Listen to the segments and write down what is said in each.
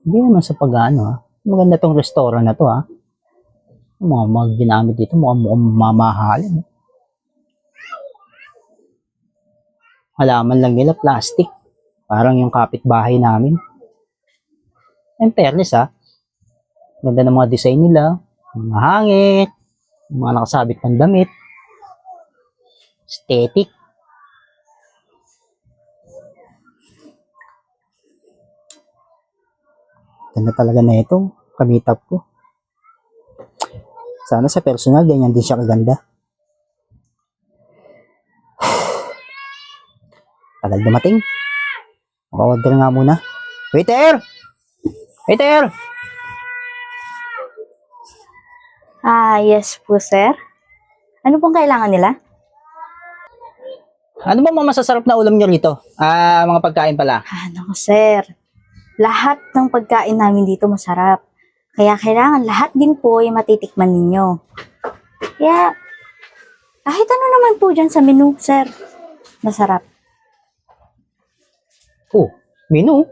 Hindi naman sa pag-ano ha. Maganda tong restaurant na to ha. Mga ginamit dito mukhang mamahalin. Halaman lang nila plastic. Parang yung kapitbahay namin. In fairness ha. Ganda ng mga design nila. Mga hangit. Mga nakasabit ng damit. Aesthetic. Ganda talaga na ito. Kamitap ko. Sana sa personal, ganyan din siya kaganda. Tagal dumating. Maka-order nga muna. Waiter! Waiter! Yes po, sir. Ano pong kailangan nila? Ano ba mga masasarap na ulam nyo rito? Mga pagkain pala. Naku, sir. Lahat ng pagkain namin dito masarap. Kaya kailangan lahat din po ay matitikman ninyo. Kaya, kahit ano naman po dyan sa menu, sir. Masarap. Oh, menu?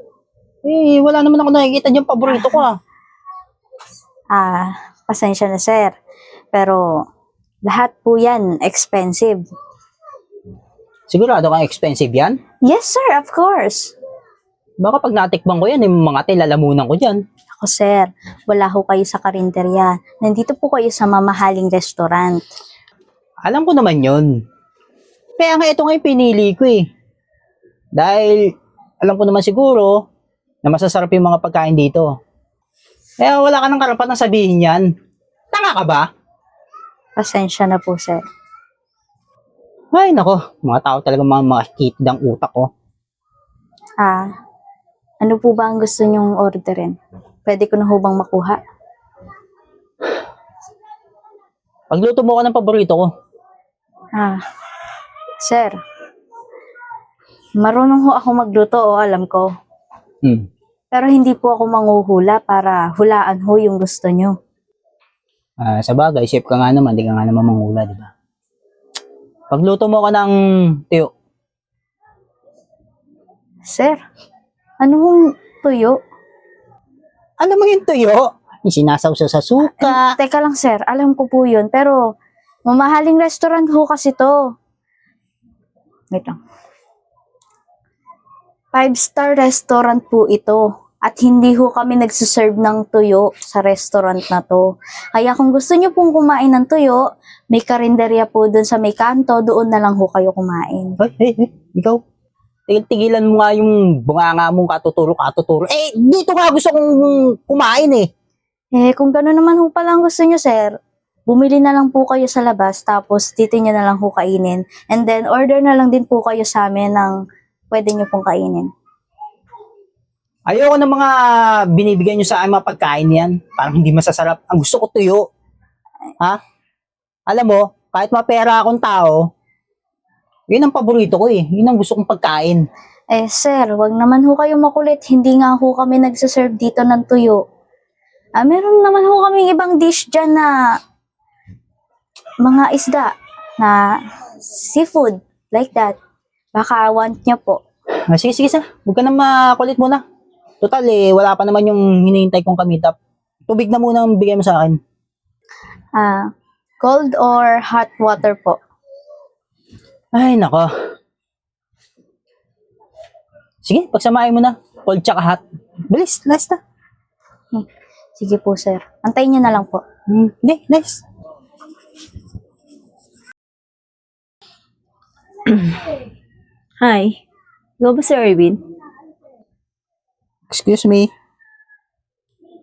Wala naman ako nakikita dyan paborito ko Pasensya na, sir. Pero, lahat po yan expensive. Sigurado kang expensive yan? Yes, sir, of course. Baka pag natikman ko yan, yung mga lalamunan ko dyan. Ako, sir, wala ho kayo sa karinderya. Nandito po kayo sa mamahaling restaurant. Alam ko naman yun. Kaya nga ito nga yung pinili ko Dahil, alam ko naman siguro, na masasarap yung mga pagkain dito. Kaya wala ka ng karapatan sabihin yan. Tanga ka ba? Pasensya na po, sir. Ay, nako. Mga tao talaga mga makikit ng utak ko. Ano po ba ang gusto nyong orderin? Pwede ko na ho bang makuha? Pagluto mo ko ng paborito ko. Sir. Marunong ho ako magluto alam ko. Pero hindi po ako manghuhula para hulaan ho yung gusto nyo. Sa bagay, chef ka nga naman, di ka nga naman manghula, di ba? Pagluto mo ko ng tuyo. Sir, ano hong tuyo? Alam mo yung tuyo? Yung sinasawsaw sa suka. Teka lang, sir. Alam ko po yun. Pero, mamahaling restaurant ho kasi to. Wait lang. 5-star restaurant po ito. At hindi ho kami nagsiserve ng tuyo sa restaurant na to. Kaya kung gusto nyo pong kumain ng tuyo, may karinderya po dun sa may kanto, doon na lang ho kayo kumain. Ikaw, tigilan mo nga yung bunganga mong katuturo. Dito nga gusto kong kumain Kung gano'n naman ho pala ang gusto nyo, sir, bumili na lang po kayo sa labas, tapos dito nyo na lang ho kainin. And then, order na lang din po kayo sa amin ng pwede nyo pong kainin. Ayoko ng mga binibigyan nyo sa akin mga pagkain yan. Parang hindi masasarap. Ang gusto ko tuyo. Alam mo, kahit mapera akong tao, yun ang paborito ko Yun ang gusto kong pagkain. Sir, wag naman ho kayo makulit. Hindi nga ho kami nagsaserve dito ng tuyo. Meron naman ho kaming ibang dish dyan na mga isda, na seafood, like that. Baka want nyo po. Sige. Huwag ka na makulit muna. Total wala pa naman yung hinihintay kong kamitap. Tubig na muna ang bigay mo sa akin. Cold or hot water po? Ay, nako. Sige, pagsamahin mo na. Cold tsaka hot. Bilis, last na. Sige po, sir. Antayin nyo na lang po. Hindi, nice. Hi. Ikaw ba si Erwin? Excuse me.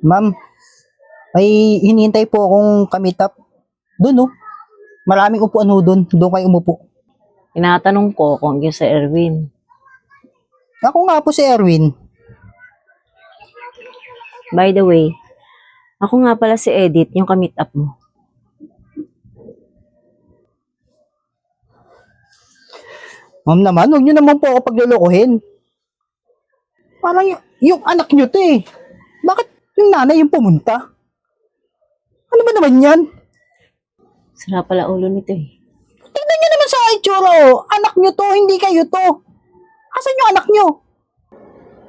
Ma'am, may hinihintay po akong kamitap. Doon Maraming upuan doon. Doon kayo umupo. Tinatanong ko kung hanggang sa Erwin. Ako nga po si Erwin. By the way, ako nga pala si Edith, yung ka-meet up mo. Ma'am naman, huwag niyo naman po ako paglulukuhin. Parang yung anak niyo to Bakit yung nanay yung pumunta? Ano ba naman yan? Sira pala ulo nito Tignan niyo naman sa itsura Anak niyo to, hindi kayo to. Asan yung anak nyo?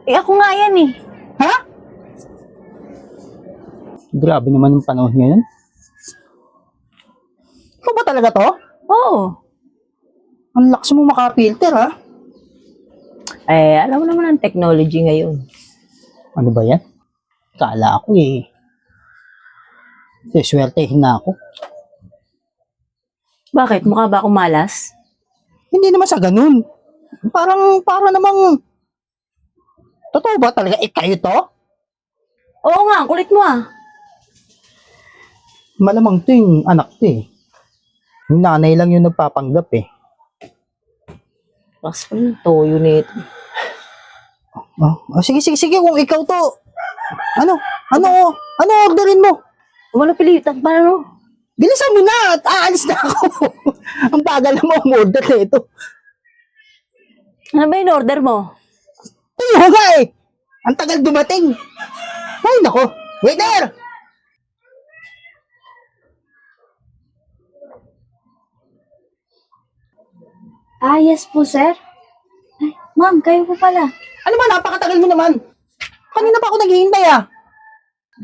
Eh, ako nga yan eh. Ha? Grabe naman yung panahon ngayon. Ikaw ba talaga to? Oo. Ang lakas mo makapilter, ha? Eh, alam mo naman ang technology ngayon. Ano ba yan? Kala ako eh. Siswertehin na ako. Bakit? Mukha ba akong malas? Hindi naman sa ganun. Para namang... Totoo ba talaga? Kayo to? Oo nga, ang kulit mo ah. Malamang to yung anak to eh. Yung nanay lang yung nagpapanggap eh. Lakas pa yung toyo nito. Sige, kung ikaw to. Ano orderin mo? Wala pilitan, paano? Bilisan mo na at aalis na ako. Ang bagal na mo umorder na ito. Ano ba yung order mo? Tayo nga eh. Ang tagal dumating. Ay nako. Waiter! Yes po, sir. Ay, ma'am, kayo po pala. Ano ba, napakatagal mo naman. Kanina pa ako naghihintay ah.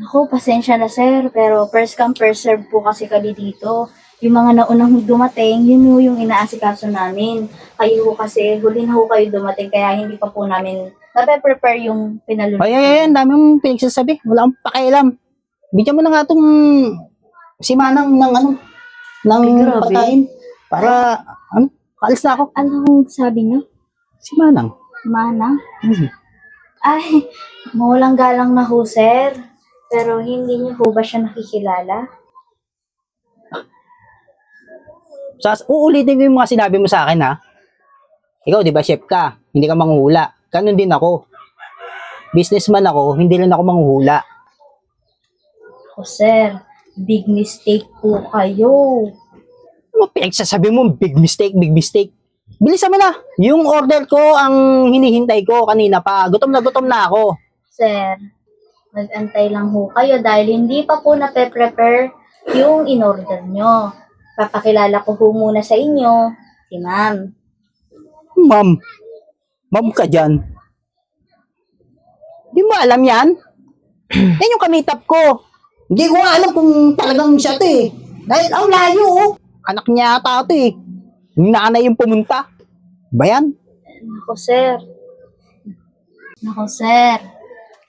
Ako, pasensya na, sir. Pero first come, first serve po kasi kami dito. Yung mga naunang dumating, yun yung inaasikaso namin. Kayo ho kasi, huli na ho kayo dumating, kaya hindi pa po namin nape-prepare yung pinaluluto. Ay, ang dami mong pinagsasabi. Wala akong pakialam. Bigyan mo na nga itong si Manang ng Ay, grabe. pagkain. Para, kaalis na ako. Anong sabi nyo? Si Manang. Manang? Hmm. Ay, mawalang galang na ho, sir. Pero hindi niyo ho ba siya nakikilala? Uulitin ko yung mga sinabi mo sa akin ha. Ikaw, di ba, chef ka? Hindi ka manghuhula. Ganun din ako. Businessman ako, hindi rin ako manghuhula. O, sir, big mistake po kayo. Ano pinagsasabi mo? Big mistake, big mistake. Bilisan mo na. Yung order ko, ang hinihintay ko kanina pa. Gutom na ako. Sir, mag-antay lang ho kayo dahil hindi pa po nape-prepare yung in-order nyo. Papakilala ko ho muna sa inyo, si ma'am. Ma'am ka dyan. Di mo alam yan? Yan yung kamitap ko. Hindi ko nga alam kung talagang siya to eh. Dahil, layo oh. Anak niya ata ito eh. Yung nanay yung pumunta. Ba yan? Nako, sir.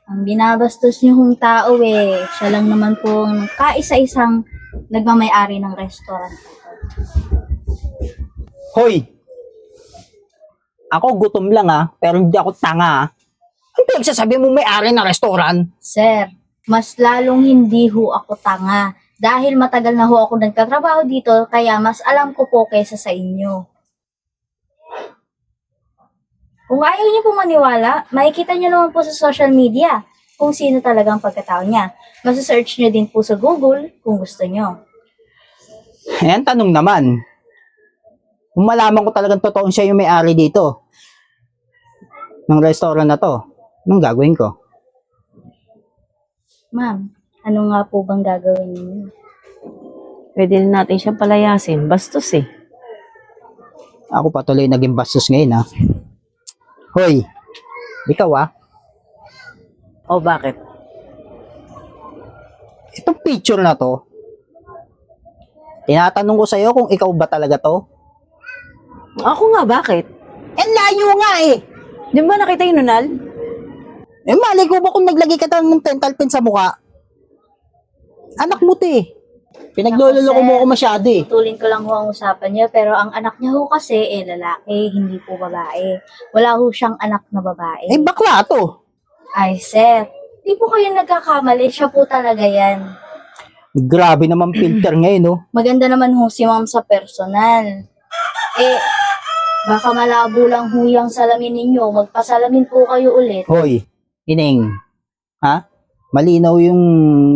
Ang binabastos niyo hong tao eh. Siya lang naman po ang kaisa-isang nagmamay-ari ng restaurant. Hoy! Ako gutom lang pero hindi ako tanga Ang pinagsasabi mo may-ari ng restaurant? Sir, mas lalong hindi ho ako tanga. Dahil matagal na ho ako nagtatrabaho dito, kaya mas alam ko po kaysa sa inyo. Kung ayaw niyo po maniwala, makikita niyo naman po sa social media kung sino talagang pagkatao niya. Masa-search niyo din po sa Google kung gusto niyo. Ayan, tanong naman. Kung malaman ko talagang totoong siya yung may-ari dito, ng restaurant na to, anong gagawin ko? Ma'am, ano nga po bang gagawin niyo? Pwede na natin siyang palayasin. Bastos eh. Ako patuloy naging bastos ngayon Hoy, ikaw O bakit? itong picture na to, tinatanong ko sa'yo kung ikaw ba talaga to? Ako nga, bakit? Layo nga Di ba nakita yung nunal? Mali ko ba kung naglagay ka ng dental pen sa mukha? Anak mo to Pinagloloko mo ako masyado Tulin ko lang ho ang usapan niyo, pero ang anak niya ho kasi lalaki, hindi po babae. Wala ho siyang anak na babae. Bakla to. Ay, sir, di po kayo nagkakamali. Siya po talaga yan. Grabe naman filter ngayon Maganda naman ho si ma'am sa personal. Baka malabo lang ho yung salamin ninyo. Magpasalamin po kayo ulit. Hoy, Ining. Malinaw yung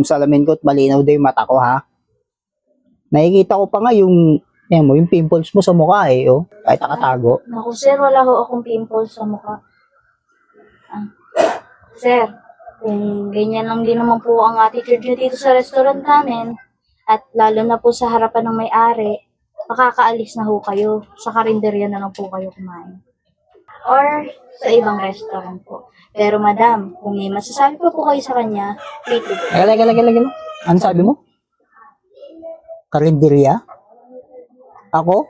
salamin ko at malinaw din yung mata ko Nakikita ko pa nga yung pimples mo sa mukha kahit nakatago. Naku, sir, wala ho akong pimples sa mukha. Sir, kung ganyan lang din naman po ang attitude nyo dito sa restaurant namin, at lalo na po sa harapan ng may-ari, makakaalis na ho kayo. Sa karinderya na lang po kayo kumain. or sa ibang restaurant po. Pero madam, kung may masasabi pa po kayo sa kanya, free to go. Lagi. Ano sabi mo? Karinderya? Ako?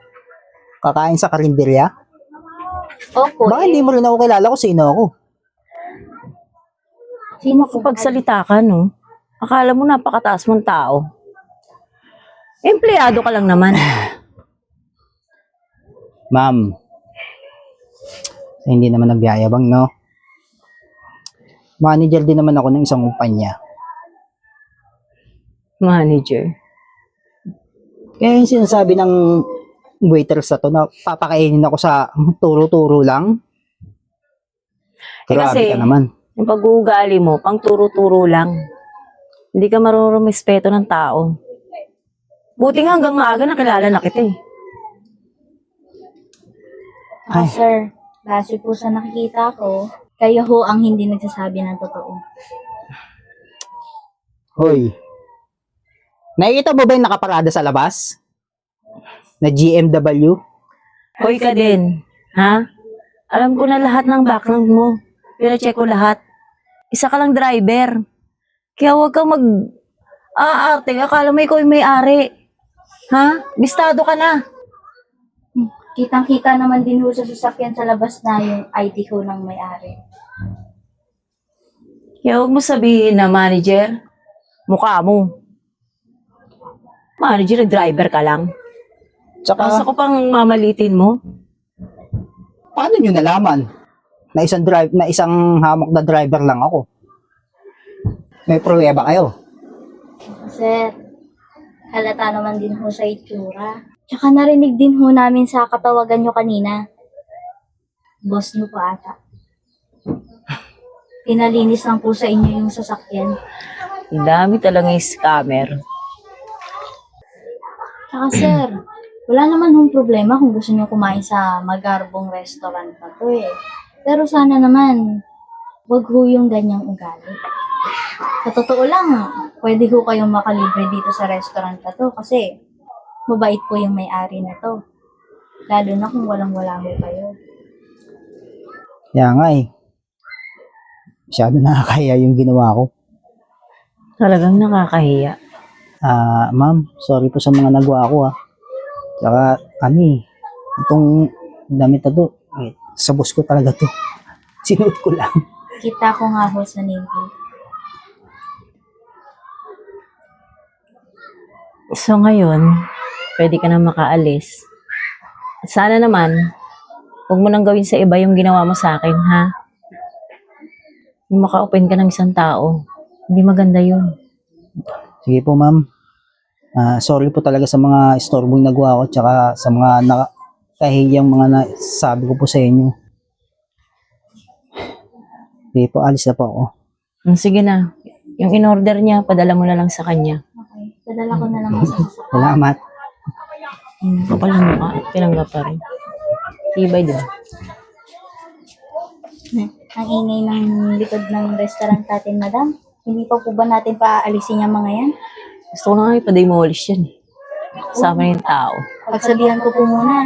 Kakain sa karinderya? Opo, Baka hindi mo rin ako kilala kung sino ako. sino po? Pagsalita ka, no? Akala mo napakataas mong tao. Empleyado ka lang naman. Ma'am, hindi naman nagyayabang, no? Manager din naman ako ng isang kumpanya. Manager. Kaya yung sinasabi ng waiters na to na papakainin ako sa turo-turo lang. Grabe kasi- ka naman. Yung pag-uugali mo, pang turo-turo lang. Hindi ka marunong respeto ng tao. Buti nga hanggang maaga nakilala na kita eh. Ay. Sir, base po sa nakikita ko, kayo ho ang hindi nagsasabi ng totoo. Hoy. Nakikita mo ba yung nakaparada sa labas? Na GMW? Hoy ka din. Ha? Alam ko na lahat ng background mo. Pina-check ko lahat. Isa ka lang driver. Kaya huwag kang aarte. Akala mo ikaw yung may-ari. Ha? Bistado ka na. Kitang-kita naman din ho sa sasakyan sa labas na yung ID ko ng may-ari. Kaya huwag mo sabihin na manager. Mukha mo. Manager, driver ka lang. Tapos Tsaka, ako pang mamalitin mo. paano nyo nalaman na isang hamok na driver lang ako? May pruweba kayo? Sir, halata naman din ho sa itsura. Tsaka narinig din ho namin sa katawagan nyo kanina. Boss nyo po ata. Pinalinis lang po sa inyo yung sasakyan. Ang dami talagang scammer. Tsaka sir, wala naman hong problema kung gusto nyo kumain sa magarbong restaurant na to eh. Pero sana naman, wag ho yung ganyang ugali. Sa totoo lang, pwede ho kayong makalibre dito sa restaurant na to kasi mabait po yung may-ari na to. Lalo na kung walang-wala ho kayo. Kaya nga eh. Masyado nakakaya yung ginawa ko. Talagang nakakahiya. Ma'am, sorry po sa mga nagawa ko Tsaka, itong damit na to, sa boss ko talaga to. Sinuot ko lang. Kita ko nga ho sa Navy. So ngayon, pwede ka na makaalis. At sana naman, huwag mo nang gawin sa iba yung ginawa mo sa akin, ha? Yung maka-open ka ng isang tao. Hindi maganda yun. Sige po, ma'am. Sorry po talaga sa mga istorbong nagawa ko tsaka sa mga nakahiyang mga nasabi ko po sa inyo. Sige po, alis na po ako. Sige na. Yung in-order niya, padala mo na lang sa kanya. Okay, padala ko na lang ho sa sasakyan. Salamat. Kapal na mukha. Pinanggap pa rin. Tibay, di ba? Ang ingay ng likod ng restaurant natin, madam. Hindi pa po ba natin paaalisin yung mga yan? Gusto ko na nga ipa-demolish yan. Kasama na yung tao. Pagsabihan ko po muna.